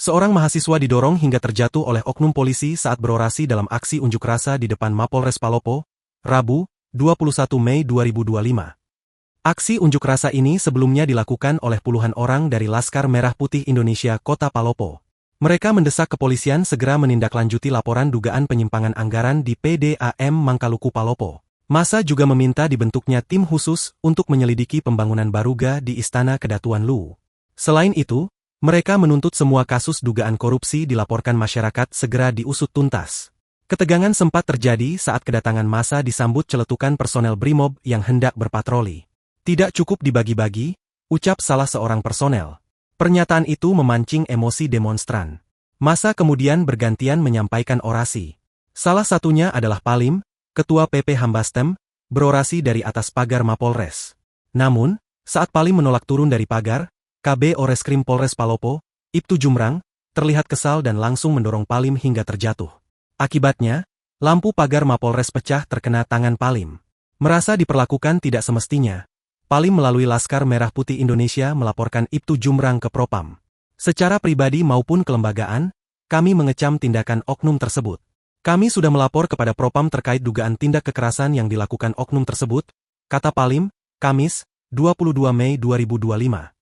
Seorang mahasiswa didorong hingga terjatuh oleh oknum polisi saat berorasi dalam aksi unjuk rasa di depan Mapolres Palopo, Rabu, 21 Mei 2025. Aksi unjuk rasa ini sebelumnya dilakukan oleh puluhan orang dari Laskar Merah Putih Indonesia Kota Palopo. Mereka mendesak kepolisian segera menindaklanjuti laporan dugaan penyimpangan anggaran di PDAM Mangkaluku Palopo. Massa juga meminta dibentuknya tim khusus untuk menyelidiki pembangunan baruga di Istana Kedatuan Lu. Selain itu, mereka menuntut semua kasus dugaan korupsi dilaporkan masyarakat segera diusut tuntas. Ketegangan sempat terjadi saat kedatangan massa disambut celetukan personel Brimob yang hendak berpatroli. Tidak cukup dibagi-bagi, ucap salah seorang personel. Pernyataan itu memancing emosi demonstran. Massa kemudian bergantian menyampaikan orasi. Salah satunya adalah Palim, Ketua PP Hambastem, berorasi dari atas pagar Mapolres. Namun, saat Palim menolak turun dari pagar, KB Oreskrim Polres Palopo, Ibtu Jumrang, terlihat kesal dan langsung mendorong Palim hingga terjatuh. Akibatnya, lampu pagar Mapolres pecah terkena tangan Palim. Merasa diperlakukan tidak semestinya, Palim melalui Laskar Merah Putih Indonesia melaporkan Ibtu Jumrang ke Propam. Secara pribadi maupun kelembagaan, kami mengecam tindakan oknum tersebut. Kami sudah melapor kepada Propam terkait dugaan tindak kekerasan yang dilakukan oknum tersebut, kata Palim, Kamis, 22 Mei 2025.